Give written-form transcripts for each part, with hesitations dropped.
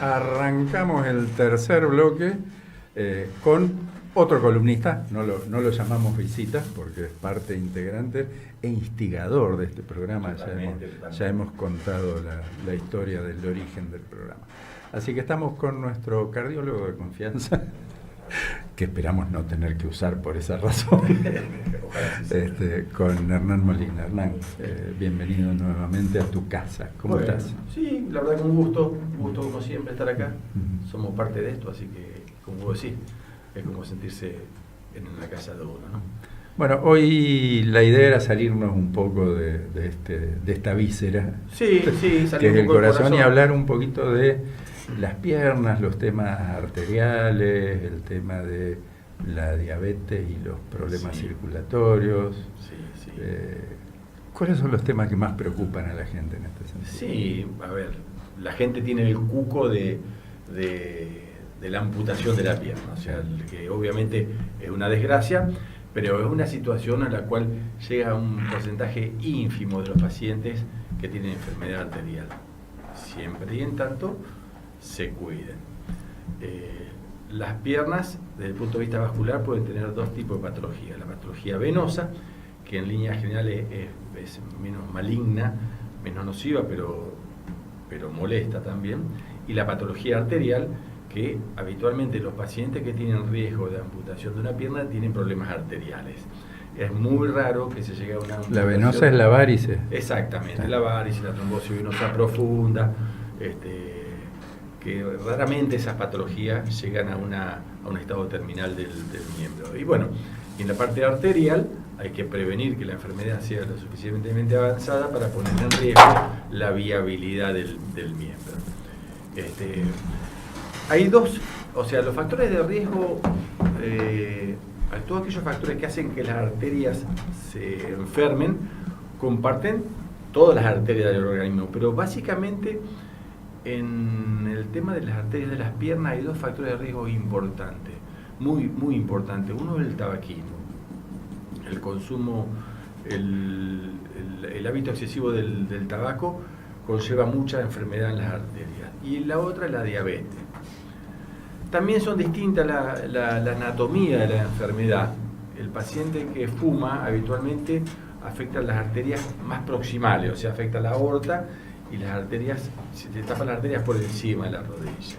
Arrancamos el tercer bloque con otro columnista, no lo llamamos visita porque es parte integrante e instigador de este programa. Ya hemos contado la historia del origen del programa. Así que estamos con nuestro cardiólogo de confianza, que esperamos no tener que usar por esa razón, con Hernán Molina. Hernán, bienvenido nuevamente a tu casa. ¿Cómo estás? Sí, la verdad que un gusto como siempre estar acá. Somos parte de esto, así que, como vos decís, es como sentirse en la casa de uno, ¿no? Bueno, hoy la idea era salirnos un poco de esta víscera, sí, que es el corazón, y hablar un poquito de las piernas, los temas arteriales, el tema de la diabetes y los problemas circulatorios. Sí. ¿Cuáles son los temas que más preocupan a la gente en este sentido? Sí, a ver, la gente tiene el cuco de la amputación de la pierna, o sea, que obviamente es una desgracia, pero es una situación a la cual llega un porcentaje ínfimo de los pacientes que tienen enfermedad arterial. Siempre y en tanto se cuiden. Las piernas, desde el punto de vista vascular, pueden tener dos tipos de patología. La patología venosa, que en líneas generales es menos maligna, menos nociva, pero molesta también. Y la patología arterial, que habitualmente los pacientes que tienen riesgo de amputación de una pierna tienen problemas arteriales. Es muy raro que se llegue a una amputación. La venosa es la varice. Exactamente, la varice, la trombosis venosa profunda, que raramente esas patologías llegan a un estado terminal del miembro. Y bueno, en la parte arterial hay que prevenir que la enfermedad sea lo suficientemente avanzada para poner en riesgo la viabilidad del miembro. Hay dos, o sea, los factores de riesgo, todos aquellos factores que hacen que las arterias se enfermen, comparten todas las arterias del organismo, pero básicamente en el tema de las arterias de las piernas hay dos factores de riesgo importantes, muy importantes. Uno es el tabaquismo, el consumo, el hábito excesivo del tabaco conlleva mucha enfermedad en las arterias, y la otra es la diabetes. También son distintas la anatomía de la enfermedad. El paciente que fuma habitualmente afecta las arterias más proximales, o sea, afecta la aorta y las arterias, se te tapan las arterias por encima de la rodilla.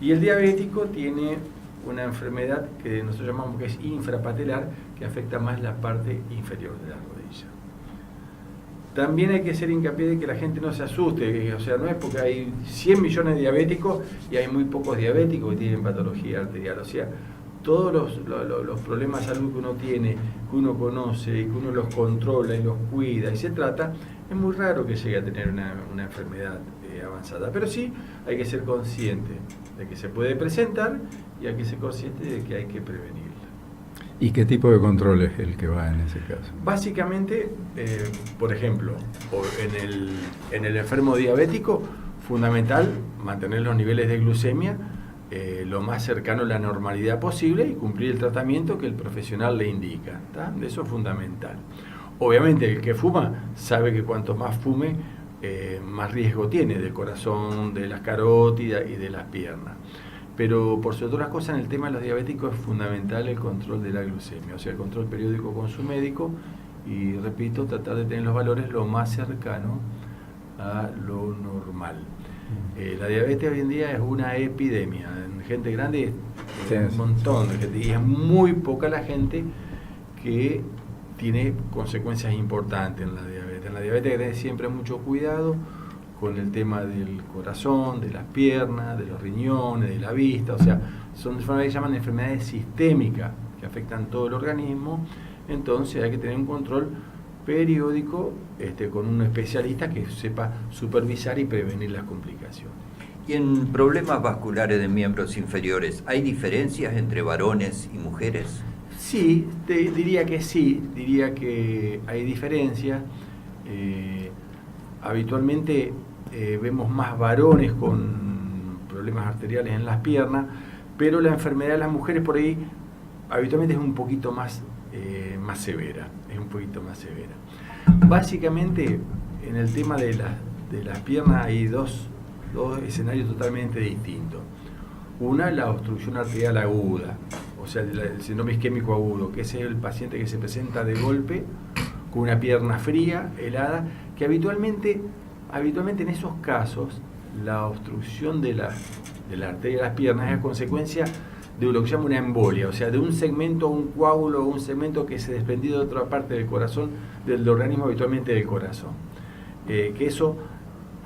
Y el diabético tiene una enfermedad que nosotros llamamos que es infrapatelar, que afecta más la parte inferior de la rodilla. También hay que hacer hincapié de que la gente no se asuste, o sea, no es porque hay 100 millones de diabéticos y hay muy pocos diabéticos que tienen patología arterial, o sea, todos los problemas de salud que uno tiene, que uno conoce y que uno los controla y los cuida y se trata, es muy raro que llegue a tener una enfermedad avanzada, pero sí hay que ser consciente de que se puede presentar y hay que ser consciente de que hay que prevenirla. ¿Y qué tipo de control es el que va en ese caso? Básicamente, por ejemplo, en el enfermo diabético, fundamental mantener los niveles de glucemia lo más cercano a la normalidad posible y cumplir el tratamiento que el profesional le indica, ¿tá? Eso es fundamental. Obviamente el que fuma sabe que cuanto más fume, más riesgo tiene del corazón, de las carótidas y de las piernas. Pero por sobre todas las cosas, en el tema de los diabéticos es fundamental el control de la glucemia, o sea, el control periódico con su médico y, repito, tratar de tener los valores lo más cercano a lo normal. La diabetes hoy en día es una epidemia. En gente grande hay un montón de gente y es muy poca la gente que tiene consecuencias importantes en la diabetes. En la diabetes hay que tener siempre mucho cuidado con el tema del corazón, de las piernas, de los riñones, de la vista, o sea, son enfermedades que se llaman enfermedades sistémicas, que afectan todo el organismo, entonces hay que tener un control periódico con un especialista que sepa supervisar y prevenir las complicaciones. Y en problemas vasculares de miembros inferiores, ¿hay diferencias entre varones y mujeres? Sí, diría que hay diferencias. Habitualmente vemos más varones con problemas arteriales en las piernas, pero la enfermedad de las mujeres por ahí habitualmente es un poquito más severa, Básicamente, en el tema de las piernas hay dos dos escenarios totalmente distintos. Una, la obstrucción arterial aguda, o sea, el síndrome isquémico agudo, que ese es el paciente que se presenta de golpe con una pierna fría, helada, que habitualmente en esos casos la obstrucción de la arteria de las piernas es a consecuencia de lo que se llama una embolia, o sea, de un segmento, un coágulo o un segmento que se desprendió de otra parte del corazón, del organismo, habitualmente del corazón. Que eso,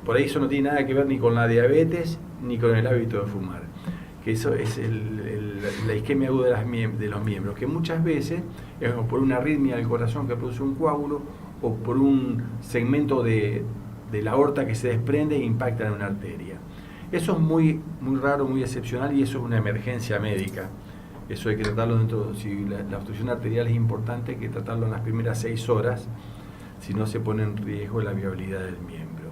por ahí eso no tiene nada que ver ni con la diabetes ni con el hábito de fumar. Que eso es la isquemia aguda de los miembros, que muchas veces es por una arritmia del corazón que produce un coágulo o por un segmento de la aorta que se desprende e impacta en una arteria. Eso es muy, muy raro, muy excepcional, y eso es una emergencia médica. Eso hay que tratarlo dentro, si la obstrucción arterial es importante, hay que tratarlo en las primeras 6 horas, si no se pone en riesgo la viabilidad del miembro.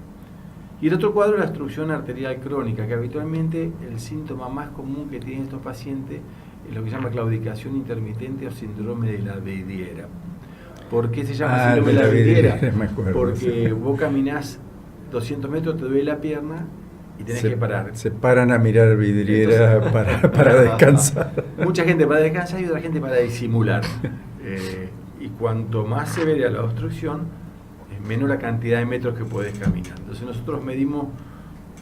Y el otro cuadro es la obstrucción arterial crónica, que habitualmente el síntoma más común que tienen estos pacientes es lo que se llama claudicación intermitente o síndrome de la vidriera. ¿Por qué se llama síndrome de la vidriera? Porque vos caminás 200 metros, te duele la pierna y tenés que parar. Se paran a mirar vidriera. Entonces, para descansar. Mucha gente para descansar y otra gente para disimular. Y cuanto más severa la obstrucción, es menor la cantidad de metros que podés caminar. Entonces nosotros medimos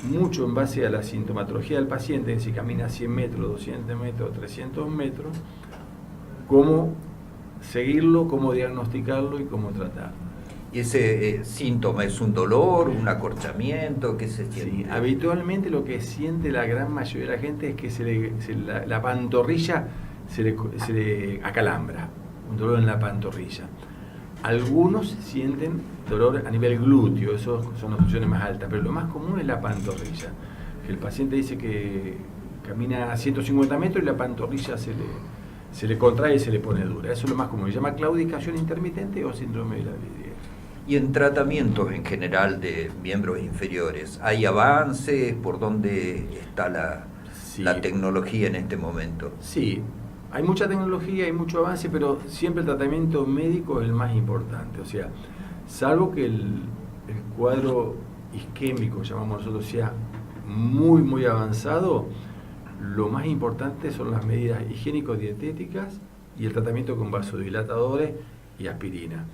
mucho en base a la sintomatología del paciente, si camina 100 metros, 200 metros, 300 metros, cómo seguirlo, cómo diagnosticarlo y cómo tratarlo. ¿Y ese síntoma es un dolor, un acorchamiento? ¿Qué se siente? Sí, habitualmente lo que siente la gran mayoría de la gente es que la pantorrilla se le acalambra, un dolor en la pantorrilla. Algunos sienten dolor a nivel glúteo, esos son opciones más altas, pero lo más común es la pantorrilla. Que el paciente dice que camina a 150 metros y la pantorrilla se le contrae y se le pone dura. Eso es lo más común. Se llama claudicación intermitente o síndrome de la vidriera. Y en tratamientos en general de miembros inferiores, ¿hay avances? ¿Por dónde está la tecnología en este momento? Sí, hay mucha tecnología, hay mucho avance, pero siempre el tratamiento médico es el más importante. O sea, salvo que el cuadro isquémico, llamamos nosotros, sea muy, muy avanzado, lo más importante son las medidas higiénico-dietéticas y el tratamiento con vasodilatadores y aspirina.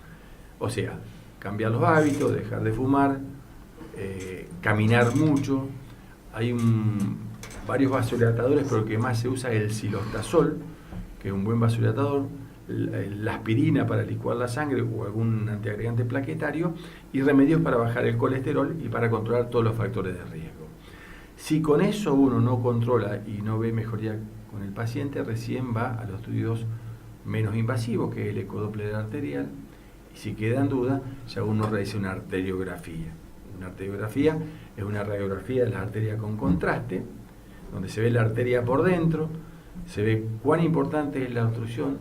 O sea, cambiar los hábitos, dejar de fumar, caminar mucho. Hay varios vasodilatadores, pero el que más se usa es el cilostazol, que es un buen vasodilatador, la aspirina para licuar la sangre o algún antiagregante plaquetario, y remedios para bajar el colesterol y para controlar todos los factores de riesgo. Si con eso uno no controla y no ve mejoría con el paciente, recién va a los estudios menos invasivos, que es el ecodoppler arterial, y si queda en duda, ya uno realiza una arteriografía. Una arteriografía es una radiografía de las arterias con contraste, donde se ve la arteria por dentro, se ve cuán importante es la obstrucción,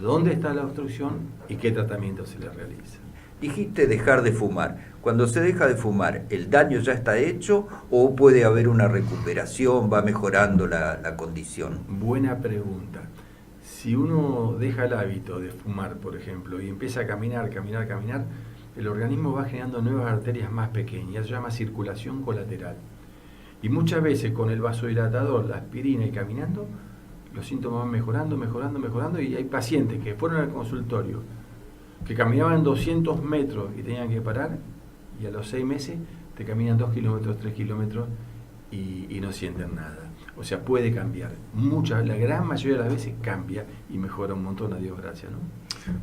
dónde está la obstrucción y qué tratamiento se le realiza. Dijiste dejar de fumar. Cuando se deja de fumar, ¿el daño ya está hecho o puede haber una recuperación, va mejorando la condición? Buena pregunta. Si uno deja el hábito de fumar, por ejemplo, y empieza a caminar, el organismo va generando nuevas arterias más pequeñas, se llama circulación colateral. Y muchas veces con el vasodilatador, la aspirina y caminando, los síntomas van mejorando, y hay pacientes que fueron al consultorio, que caminaban 200 metros y tenían que parar, y a los 6 meses te caminan 2 kilómetros, 3 kilómetros y no sienten nada. O sea, puede cambiar. La gran mayoría de las veces cambia y mejora un montón, a Dios gracias, ¿no?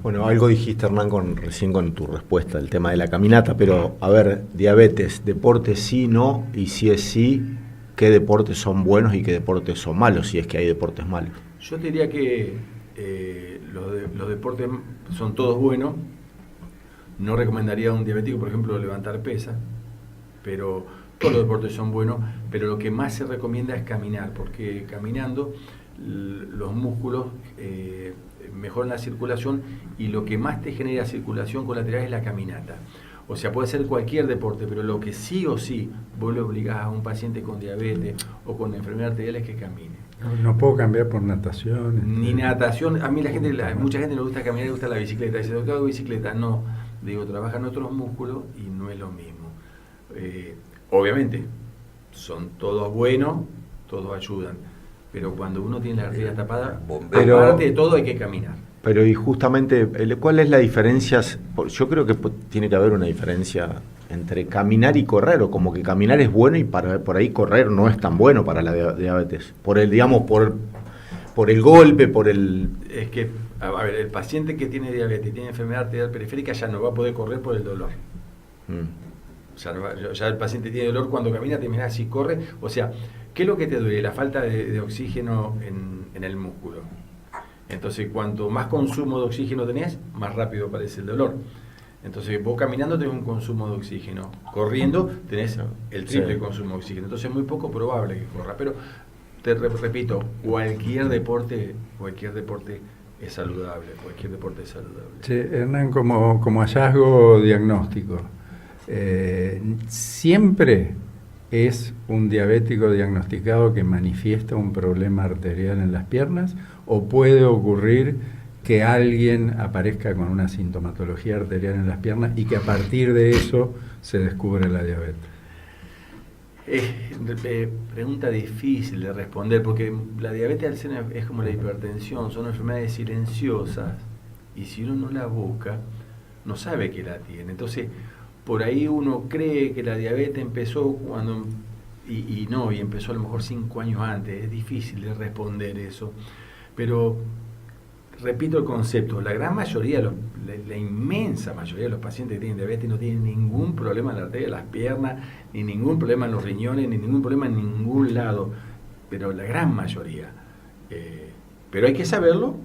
Bueno, algo dijiste, Hernán, recién con tu respuesta, el tema de la caminata, pero a ver, diabetes, deporte sí, no, y si es sí, ¿qué deportes son buenos y qué deportes son malos, si es que hay deportes malos? Yo te diría que los deportes son todos buenos. No recomendaría a un diabético, por ejemplo, levantar pesas, pero todos los deportes son buenos, pero lo que más se recomienda es caminar, porque caminando los músculos mejoran la circulación, y lo que más te genera circulación colateral es la caminata. O sea, puede ser cualquier deporte, pero lo que sí o sí vos le obligás a un paciente con diabetes o con enfermedad arterial es que camine. No puedo cambiar por natación. Ni natación. A mí mucha gente le gusta caminar, le gusta la bicicleta. Dice, doctor, hago bicicleta. No, digo, trabajan otros músculos y no es lo mismo. Obviamente, son todos buenos, todos ayudan. Pero cuando uno tiene la arteria tapada, Pero- aparte de todo hay que caminar. Pero y justamente, ¿cuál es la diferencia? Yo creo que tiene que haber una diferencia entre caminar y correr, o como que caminar es bueno y por ahí correr no es tan bueno para la diabetes. Por el, digamos, por el golpe, por el... Es que, a ver, el paciente que tiene diabetes, tiene enfermedad arterial periférica, ya no va a poder correr por el dolor. Ya el paciente tiene dolor cuando camina, termina así, corre. O sea, ¿qué es lo que te duele? La falta de oxígeno en el músculo. Entonces, cuanto más consumo de oxígeno tenés, más rápido aparece el dolor. Entonces, vos caminando tenés un consumo de oxígeno. Corriendo tenés el triple consumo de oxígeno. Entonces, es muy poco probable que corra. Pero, te repito, cualquier deporte es saludable. Cualquier deporte es saludable. Che, Hernán, como hallazgo diagnóstico, siempre es un diabético diagnosticado que manifiesta un problema arterial en las piernas, o puede ocurrir que alguien aparezca con una sintomatología arterial en las piernas y que a partir de eso se descubre la diabetes. Pregunta difícil de responder, porque la diabetes al ser es como la hipertensión, son enfermedades silenciosas, y si uno no la busca, no sabe que la tiene. Entonces, por ahí uno cree que la diabetes empezó cuando, y empezó a lo mejor 5 años antes. Es difícil de responder eso, pero repito el concepto: la gran mayoría, la inmensa mayoría de los pacientes que tienen diabetes no tienen ningún problema en la arteria de las piernas, ni ningún problema en los riñones, ni ningún problema en ningún lado, pero la gran mayoría. Pero hay que saberlo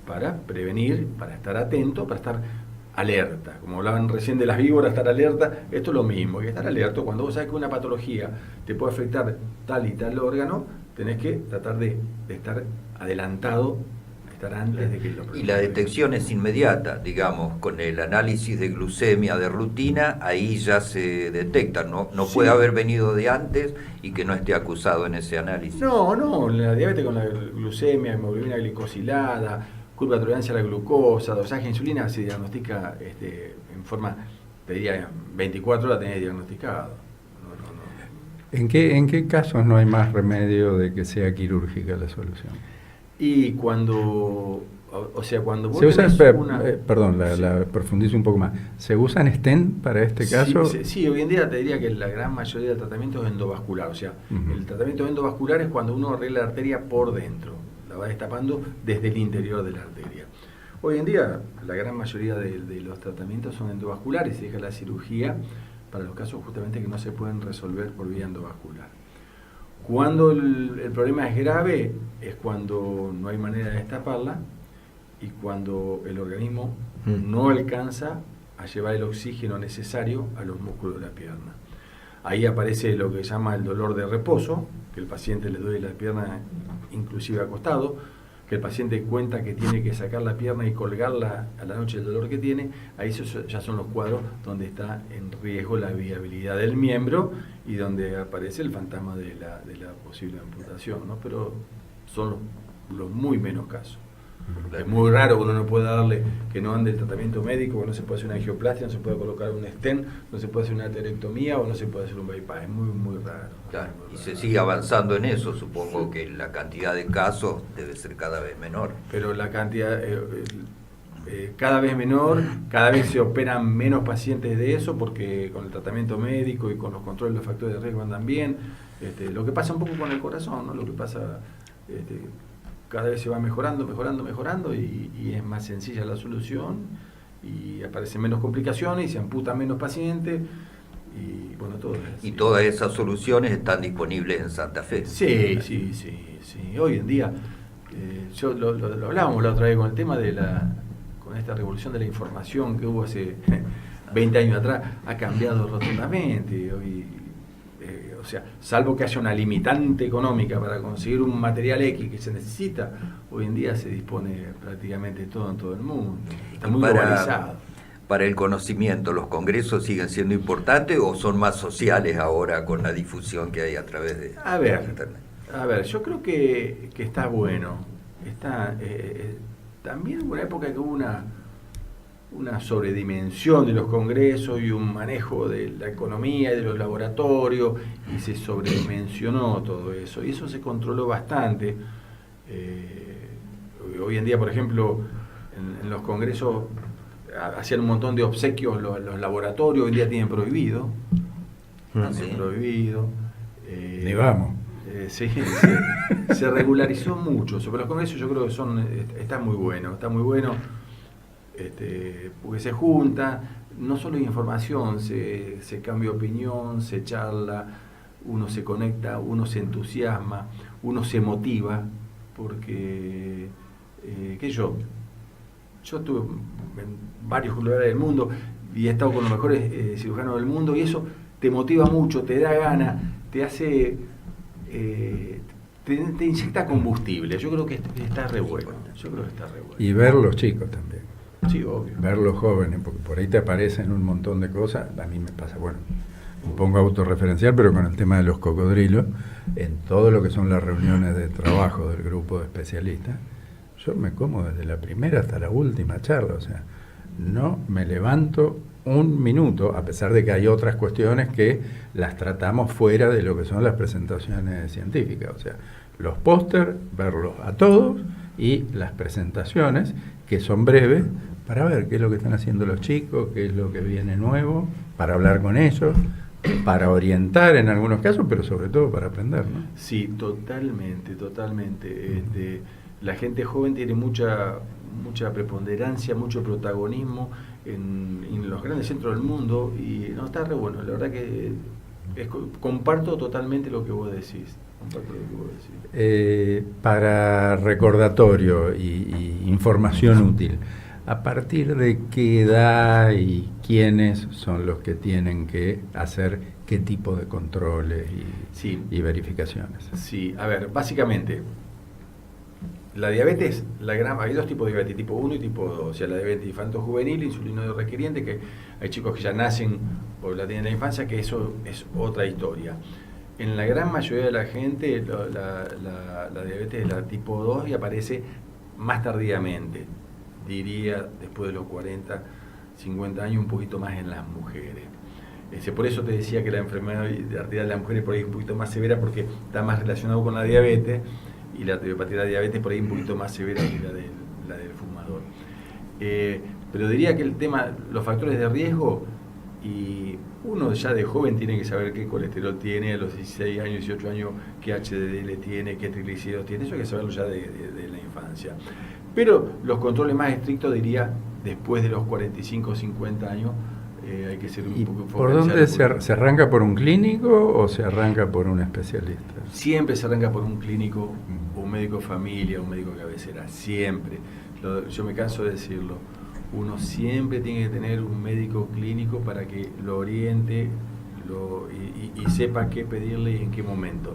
para prevenir, para estar atento, para estar alerta. Como hablaban recién de las víboras, estar alerta, esto es lo mismo, hay que estar alerta. Cuando vos sabés que una patología te puede afectar tal y tal órgano, tenés que tratar de estar adelantado, estar antes de que lo... Y la detección es inmediata, digamos, con el análisis de glucemia de rutina, ahí ya se detecta, no Sí. puede haber venido de antes y que no esté acusado en ese análisis. No, la diabetes con la glucemia, hemoglobina glicosilada, curva de tolerancia a la glucosa, dosaje de insulina, se diagnostica en forma, te diría, 24 horas tenés diagnosticado. No. ¿En qué casos no hay más remedio de que sea quirúrgica la solución? Y cuando, cuando vos Se usan, tenés una... perdón, la profundizo un poco más. ¿Se usan stent para este caso? Sí, hoy en día te diría que la gran mayoría del tratamiento es endovascular. O sea, el tratamiento endovascular es cuando uno arregla la arteria por dentro, la va destapando desde el interior de la arteria. Hoy en día la gran mayoría de los tratamientos son endovasculares, se deja la cirugía para los casos justamente que no se pueden resolver por vía endovascular. Cuando el problema es grave es cuando no hay manera de destaparla y cuando el organismo no alcanza a llevar el oxígeno necesario a los músculos de la pierna. Ahí aparece lo que se llama el dolor de reposo, que el paciente le duele la pierna inclusive acostado, que el paciente cuenta que tiene que sacar la pierna y colgarla a la noche del dolor que tiene. Ahí ya son los cuadros donde está en riesgo la viabilidad del miembro y donde aparece el fantasma de la posible amputación, ¿no? Pero son los muy menos casos. Es muy raro que uno no pueda darle, que no ande el tratamiento médico, que no se puede hacer una angioplastia, no se puede colocar un stent, no se puede hacer una atelectomía o no se puede hacer un bypass. Es muy, muy raro. Claro, Muy y raro. se sigue avanzando en eso, supongo que la cantidad de casos debe ser cada vez menor. Pero la cantidad cada vez menor, cada vez se operan menos pacientes de eso, porque con el tratamiento médico y con los controles de los factores de riesgo andan bien. Lo que pasa un poco con el corazón, ¿no? Lo que pasa, cada vez se va mejorando y es más sencilla la solución y aparecen menos complicaciones y se amputan menos pacientes y bueno, todo es así. Y todas esas soluciones están disponibles en Santa Fe. Sí. Hoy en día, lo hablábamos la otra vez con el tema con esta revolución de la información que hubo hace 20 años atrás, ha cambiado rotundamente. Hoy, o sea, salvo que haya una limitante económica para conseguir un material X que se necesita, hoy en día se dispone prácticamente todo en todo el mundo. Está muy globalizado. Para el conocimiento, ¿los congresos siguen siendo importantes o son más sociales ahora con la difusión que hay a través de Internet? A ver, yo creo que está bueno. También hubo una época que hubo una sobredimensión de los congresos y un manejo de la economía y de los laboratorios, y se sobredimensionó todo eso, y eso se controló bastante. Hoy en día, por ejemplo, en los congresos hacían un montón de obsequios los laboratorios, hoy en día tienen prohibido. ¿Sí? Prohibido. Ni vamos. Sí, se regularizó mucho. Sobre los congresos yo creo que está muy bueno, porque se junta, no solo hay información, se cambia opinión, se charla, uno se conecta, uno se entusiasma, uno se motiva, porque yo estuve en varios lugares del mundo y he estado con los mejores cirujanos del mundo, y eso te motiva mucho, te da ganas, te hace, te inyecta combustible. Yo creo que está re bueno. Y ver los chicos también. Sí, obvio. Ver los jóvenes, porque por ahí te aparecen un montón de cosas. A mí me pasa, bueno, me pongo autorreferencial, pero con el tema de los cocodrilos, en todo lo que son las reuniones de trabajo del grupo de especialistas, yo me como desde la primera hasta la última charla, o sea, no me levanto un minuto, a pesar de que hay otras cuestiones que las tratamos fuera de lo que son las presentaciones científicas, o sea, los póster, verlos a todos, y las presentaciones, que son breves, para ver qué es lo que están haciendo los chicos, qué es lo que viene nuevo, para hablar con ellos, para orientar en algunos casos, pero sobre todo para aprender, ¿no? Sí, totalmente. La gente joven tiene mucha preponderancia, mucho protagonismo en los grandes centros del mundo, y no, está re bueno. La verdad que comparto totalmente lo que vos decís. Para recordatorio y información útil, ¿a partir de qué edad y quiénes son los que tienen que hacer qué tipo de controles y verificaciones? Sí, a ver, básicamente, la diabetes, hay dos tipos de diabetes, tipo 1 y tipo 2, o sea, la diabetes infanto-juvenil, insulino requeriente, que hay chicos que ya nacen o la tienen en la infancia, que eso es otra historia. En la gran mayoría de la gente, la diabetes es la tipo 2 y aparece más tardíamente, diría después de los 40, 50 años, un poquito más en las mujeres. Por eso te decía que la enfermedad de arterial de las mujeres por ahí es un poquito más severa, porque está más relacionado con la diabetes, y la arteriopatía de la diabetes por ahí un poquito más severa que la del fumador. Pero diría que el tema, los factores de riesgo, y uno ya de joven tiene que saber qué colesterol tiene, a los 16 años, 18 años, qué HDL tiene, qué triglicéridos tiene, eso hay que saberlo ya de la infancia. Pero los controles más estrictos, diría, después de los 45 o 50 años, hay que ser un poco... ¿Por dónde se arranca? ¿Por un clínico o se arranca por un especialista? Siempre se arranca por un clínico, un médico de familia, un médico de cabecera, siempre. Yo me canso de decirlo. Uno siempre tiene que tener un médico clínico para que lo oriente y sepa qué pedirle y en qué momento.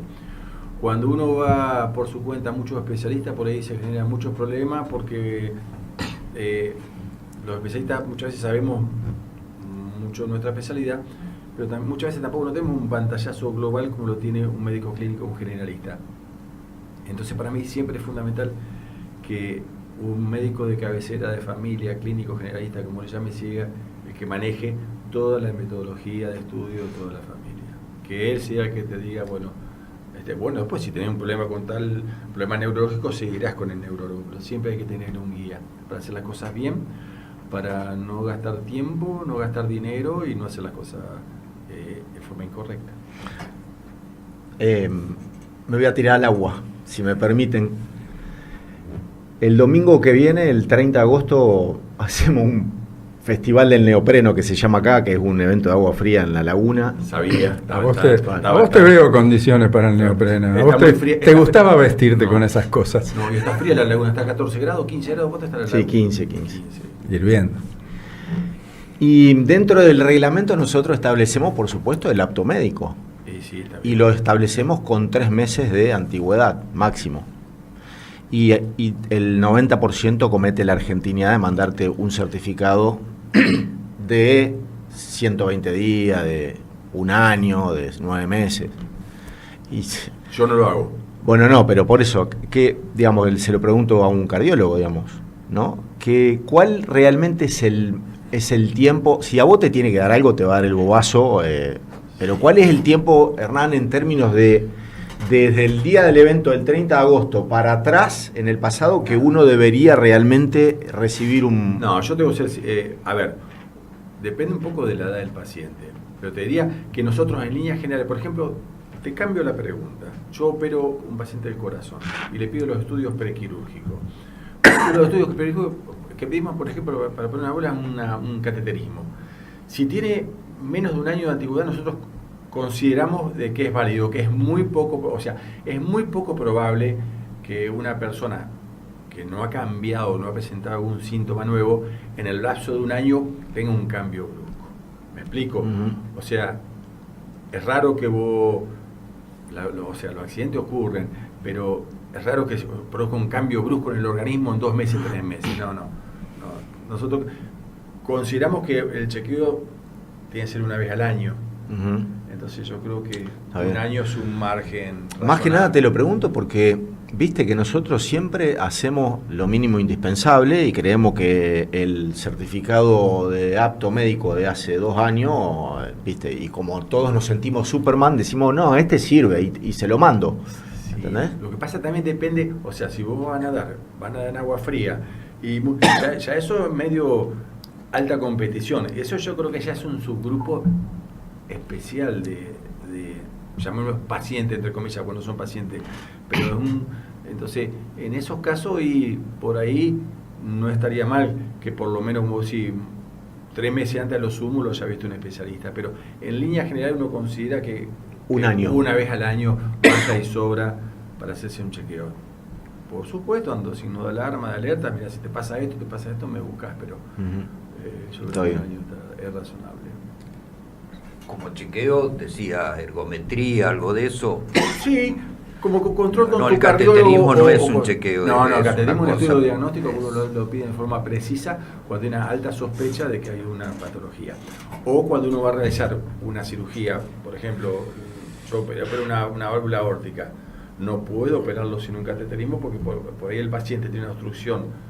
Cuando uno va por su cuenta a muchos especialistas, por ahí se generan muchos problemas, porque los especialistas muchas veces sabemos mucho de nuestra especialidad, pero muchas veces tampoco no tenemos un pantallazo global como lo tiene un médico clínico, un generalista. Entonces, para mí siempre es fundamental que un médico de cabecera, de familia, clínico, generalista, como le llame, siga, que maneje toda la metodología de estudio de toda la familia. Que él sea el que te diga, bueno, después si tenés un problema con tal problema neurológico, seguirás con el neurólogo, pero siempre hay que tener un guía para hacer las cosas bien, para no gastar tiempo, no gastar dinero y no hacer las cosas de forma incorrecta. Me voy a tirar al agua, si me permiten. El domingo que viene, el 30 de agosto, hacemos un festival del neopreno que se llama acá, que es un evento de agua fría en la laguna. Sabía. A vos te veo condiciones para el neopreno. A vos te gustaba vestirte con esas cosas. No, y está fría la laguna, está a 14 grados, 15 grados, vos te estás en la laguna. Sí, 15. Hirviendo. Y dentro del reglamento nosotros establecemos, por supuesto, el apto médico. Sí, está bien. Y lo establecemos con 3 meses de antigüedad máximo. Y el 90% comete la argentinidad de mandarte un certificado de 120 días, de un año, de 9 meses. Y yo no lo hago. Bueno, no, pero por eso, que digamos, se lo pregunto a un cardiólogo, digamos, ¿no? ¿cuál realmente es el tiempo? Si a vos te tiene que dar algo, te va a dar el bobazo, pero ¿cuál es el tiempo, Hernán, en términos de desde el día del evento del 30 de agosto para atrás, en el pasado, que uno debería realmente recibir un... No, yo tengo que ser... a ver, depende un poco de la edad del paciente, pero te diría que nosotros en líneas generales, por ejemplo, te cambio la pregunta. Yo opero un paciente del corazón y le pido los estudios prequirúrgicos. Los estudios prequirúrgicos que pedimos, por ejemplo, para poner una bola, un cateterismo. Si tiene menos de un año de antigüedad, nosotros consideramos de que es válido, que es muy poco, o sea, es muy poco probable que una persona que no ha cambiado, no ha presentado algún síntoma nuevo, en el lapso de un año tenga un cambio brusco. ¿Me explico? Uh-huh. O sea, es raro que vos, o sea, los accidentes ocurren, pero es raro que se produzca un cambio brusco en el organismo en 2 meses, 3 meses. No. Nosotros consideramos que el chequeo tiene que ser una vez al año. Uh-huh. Entonces yo creo que un año es un margen razonable. Más que nada te lo pregunto porque viste que nosotros siempre hacemos lo mínimo indispensable y creemos que el certificado de apto médico de hace 2 años, viste, y como todos nos sentimos Superman, decimos, no, este sirve y se lo mando. Sí, ¿entendés? lo que pasa también depende, o sea, si vos van a nadar en agua fría y ya eso es medio alta competición. Eso yo creo que ya es un subgrupo especial de llamémoslo pacientes, entre comillas, cuando son pacientes, pero es entonces en esos casos y por ahí no estaría mal que por lo menos como si 3 meses antes de los sumo lo haya visto un especialista, pero en línea general uno considera que año, una vez al año basta y sobra para hacerse un chequeo. Por supuesto, ando signo de alarma, de alerta, mira, si te pasa esto, me buscas, pero yo creo que un año es razonable. Como chequeo, decía ergometría, algo de eso. Sí, como control con no, tu el cateterismo cardiólogo. no es un chequeo. No, el es cateterismo es un una estudio cosa. diagnóstico, uno lo pide en forma precisa cuando tiene una alta sospecha de que hay una patología. O cuando uno va a realizar una cirugía, por ejemplo, yo opero una válvula aórtica, no puedo operarlo sin un cateterismo porque por ahí el paciente tiene una obstrucción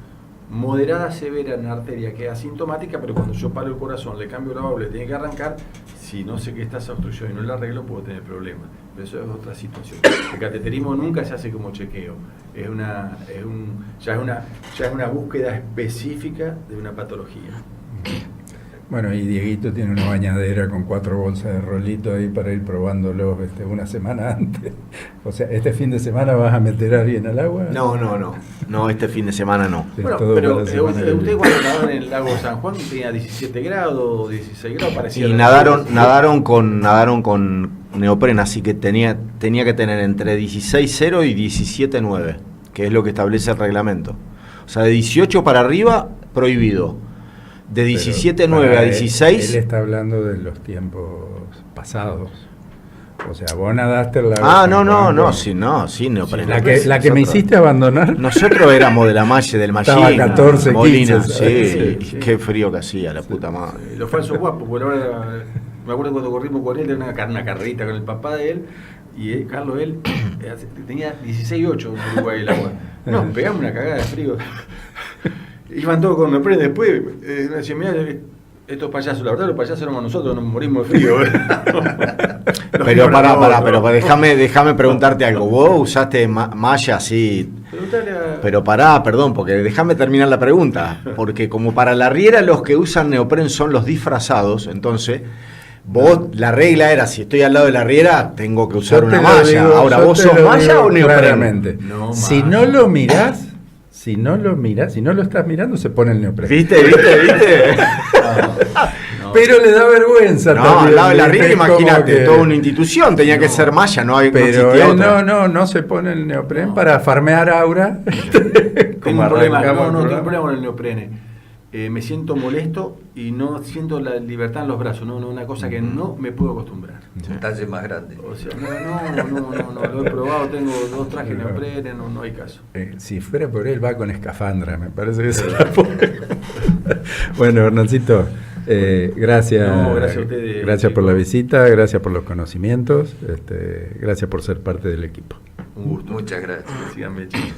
moderada severa en la arteria que es asintomática, pero cuando yo paro el corazón, le cambio la válvula y tiene que arrancar, si no sé que está esa obstrucción y no la arreglo, puedo tener problemas. Pero eso es otra situación. El cateterismo nunca se hace como chequeo, ya es una búsqueda específica de una patología. Bueno, y Dieguito tiene una bañadera con 4 bolsas de rolito ahí para ir probándolos una semana antes. O sea, ¿este fin de semana vas a meter a alguien al agua? No, este fin de semana no. Bueno, pero usted cuando nadaron en el lago San Juan tenía 17 grados, 16 grados, parecía... Y nadaron con neopren, así que tenía que tener entre 16.0 y 17.9, que es lo que establece el reglamento. O sea, de 18 para arriba, prohibido. De 17.9 a 16... Él está hablando de los tiempos pasados. O sea, vos nadaste el lago. Sí, neopren. La que me hiciste abandonar. Nosotros éramos de la Malla del Mallín. Estaba 14, Molina, 15. sí, qué frío que hacía, la puta madre. Los falsos guapos, porque ahora me acuerdo cuando corrimos con él, de una carrita con el papá de él, y Carlos, él tenía 16.8 en Uruguay el agua. Nos pegamos una cagada de frío. Iban todos con neopren después, decían, mirá, estos payasos, la verdad los payasos éramos nosotros, nos morimos de frío. Pero pero déjame preguntarte algo. Vos usaste malla así. Pero perdón, porque déjame terminar la pregunta. Porque como para la riera los que usan neopren son los disfrazados, entonces vos, la regla era, si estoy al lado de la riera, tengo que usar una malla. Ahora, ¿vos sos malla o neopren? No, si no lo mirás, si no lo estás mirando, se pone el neopren. ¿Viste? No. Pero le da vergüenza. No, al lado de la riera, imagínate, toda una institución tenía que ser malla, no pero existía otra. No se pone el neopren para farmear aura. Tengo un problema con el neoprene. Me siento molesto y no siento la libertad en los brazos, una cosa que no me puedo acostumbrar. Talle más grande. O sea, no, lo he probado, tengo 2 trajes neoprene, no hay caso. Si fuera por él, va con escafandra, me parece que se la pone. Bueno, Hernancito, gracias. Gracias a ustedes. Gracias por la visita, gracias por los conocimientos, gracias por ser parte del equipo. Un gusto. Muchas gracias. Síganme, chicos.